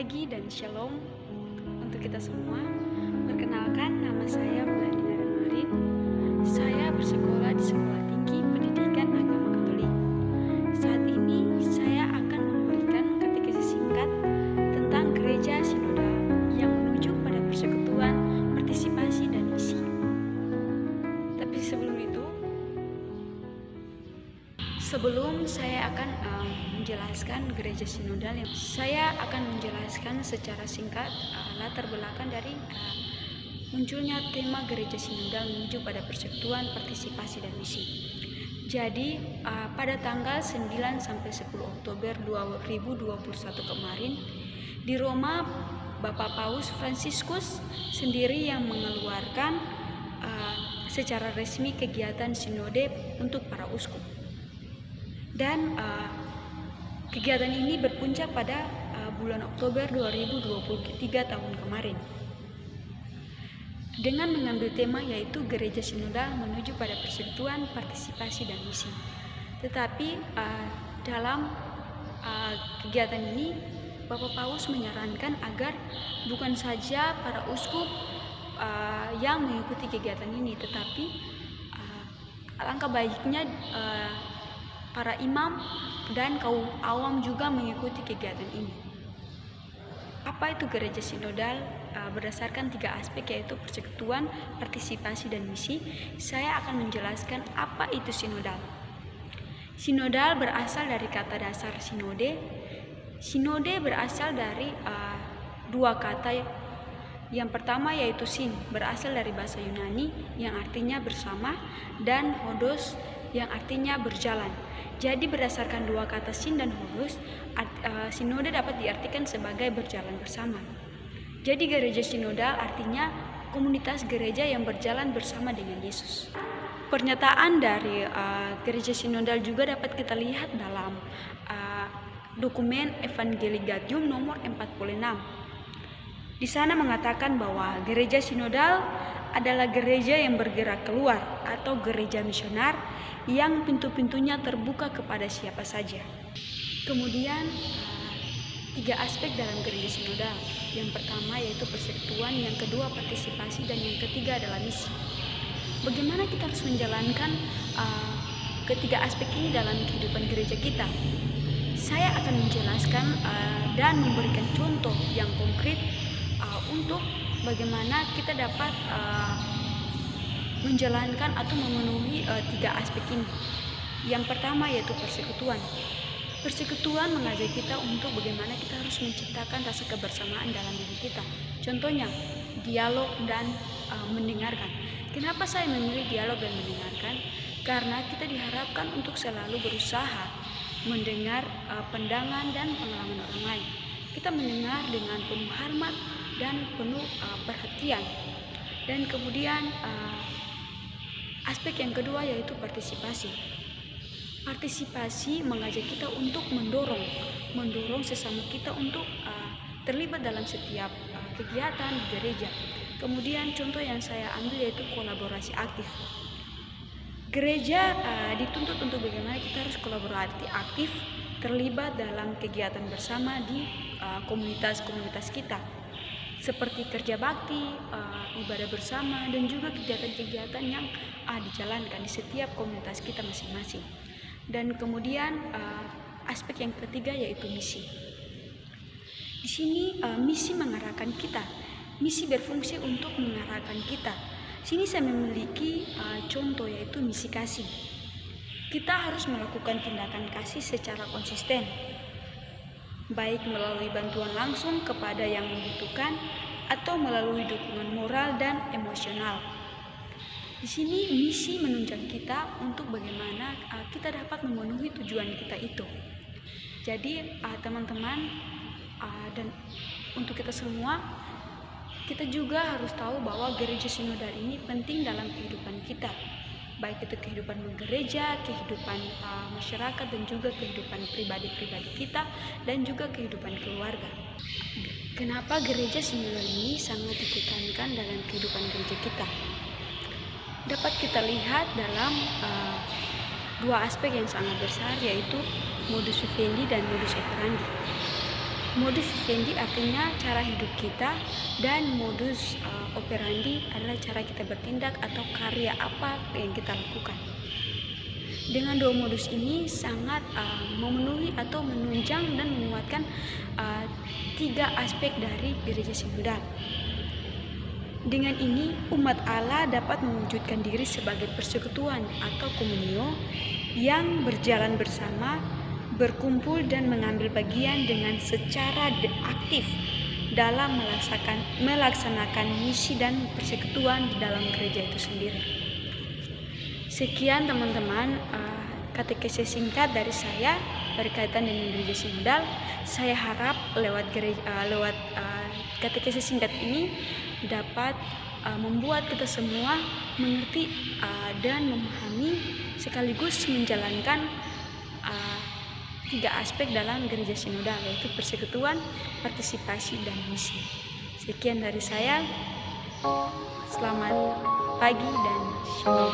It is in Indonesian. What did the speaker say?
pagi dan shalom untuk kita semua. Perkenalkan, nama saya Wulandina Renmarin. Saya bersekolah di Sekolah Tinggi Pendidikan Agama Katolik. Saat ini saya akan memberikan katekesi singkat tentang gereja sinodal yang menuju pada persekutuan, partisipasi, dan misi. Tapi sebelum saya akan menjelaskan gereja sinodal, saya akan menjelaskan secara singkat latar belakang dari munculnya tema gereja sinodal menuju pada persekutuan, partisipasi, dan misi. Jadi pada tanggal 9 sampai 10 Oktober 2021 kemarin di Roma, Bapak Paus Fransiskus sendiri yang mengeluarkan secara resmi kegiatan sinode untuk para uskup. Dan kegiatan ini berpuncak pada bulan Oktober 2023 tahun kemarin dengan mengambil tema yaitu gereja sinodal menuju pada persekutuan, partisipasi, dan misi. Tetapi dalam kegiatan ini Bapak Paus menyarankan agar bukan saja para uskup yang mengikuti kegiatan ini, tetapi alangkah baiknya para imam dan kaum awam juga mengikuti kegiatan ini. Apa itu gereja sinodal? Berdasarkan 3 aspek yaitu persekutuan, partisipasi, dan misi, saya akan menjelaskan apa itu sinodal. Sinodal berasal dari kata dasar sinode. Sinode berasal dari 2 kata. Yang pertama yaitu sin, berasal dari bahasa Yunani yang artinya bersama, dan hodos yang artinya berjalan. Jadi berdasarkan 2 kata sin dan hodos, sinode dapat diartikan sebagai berjalan bersama. Jadi gereja sinodal artinya komunitas gereja yang berjalan bersama dengan Yesus. Pernyataan dari gereja sinodal juga dapat kita lihat dalam dokumen Evangelii Gaudium nomor 46. Di sana mengatakan bahwa gereja sinodal adalah gereja yang bergerak keluar atau gereja misionar yang pintu-pintunya terbuka kepada siapa saja. Kemudian 3 aspek dalam gereja sinodal. Yang pertama yaitu persekutuan, yang kedua partisipasi, dan yang ketiga adalah misi. Bagaimana kita harus menjalankan ketiga aspek ini dalam kehidupan gereja kita? Saya akan menjelaskan dan memberikan contoh yang konkret untuk bagaimana kita dapat menjalankan atau memenuhi 3 aspek ini. Yang pertama yaitu persekutuan. Persekutuan mengajak kita untuk bagaimana kita harus menciptakan rasa kebersamaan dalam diri kita. Contohnya dialog dan mendengarkan. Kenapa saya memilih dialog dan mendengarkan? Karena kita diharapkan untuk selalu berusaha mendengar pandangan dan pengalaman orang lain. Kita mendengar dengan penuh hormat dan penuh perhatian. Dan kemudian aspek yang kedua yaitu partisipasi. Partisipasi mengajak kita untuk mendorong sesama kita untuk terlibat dalam setiap kegiatan di gereja. Kemudian contoh yang saya ambil yaitu kolaborasi aktif. Gereja dituntut untuk bagaimana kita harus kolaborasi aktif, terlibat dalam kegiatan bersama di komunitas-komunitas kita, seperti kerja bakti, ibadah bersama, dan juga kegiatan-kegiatan yang dijalankan di setiap komunitas kita masing-masing. Dan kemudian aspek yang ketiga yaitu misi. Di sini misi mengarahkan kita. Misi berfungsi untuk mengarahkan kita. Sini saya memiliki contoh yaitu misi kasih. Kita harus melakukan tindakan kasih secara konsisten, baik melalui bantuan langsung kepada yang membutuhkan atau melalui dukungan moral dan emosional. Di sini misi menunjang kita untuk bagaimana kita dapat memenuhi tujuan kita itu. Jadi teman-teman dan untuk kita semua, kita juga harus tahu bahwa gereja sinodal ini penting dalam kehidupan kita, baik itu kehidupan gereja, kehidupan masyarakat, dan juga kehidupan pribadi-pribadi kita, dan juga kehidupan keluarga. Kenapa gereja sinodal ini sangat ditekankan dalam kehidupan gereja kita? Dapat kita lihat dalam 2 aspek yang sangat besar yaitu modus vivendi dan modus operandi. Modus vivendi artinya cara hidup kita, dan modus operandi adalah cara kita bertindak atau karya apa yang kita lakukan. Dengan dua modus ini sangat memenuhi atau menunjang dan menguatkan tiga aspek dari gereja sinodal. Dengan ini, umat Allah dapat mewujudkan diri sebagai persekutuan atau komunio yang berjalan bersama, berkumpul dan mengambil bagian dengan secara aktif dalam melaksanakan misi dan persekutuan di dalam gereja itu sendiri. Sekian teman-teman, katekese singkat dari saya berkaitan dengan gereja sinodal. Saya harap lewat katekese singkat ini dapat membuat kita semua mengerti dan memahami sekaligus menjalankan tiga aspek dalam gereja sinodal, yaitu persekutuan, partisipasi, dan misi. Sekian dari saya. Selamat pagi dan shalom.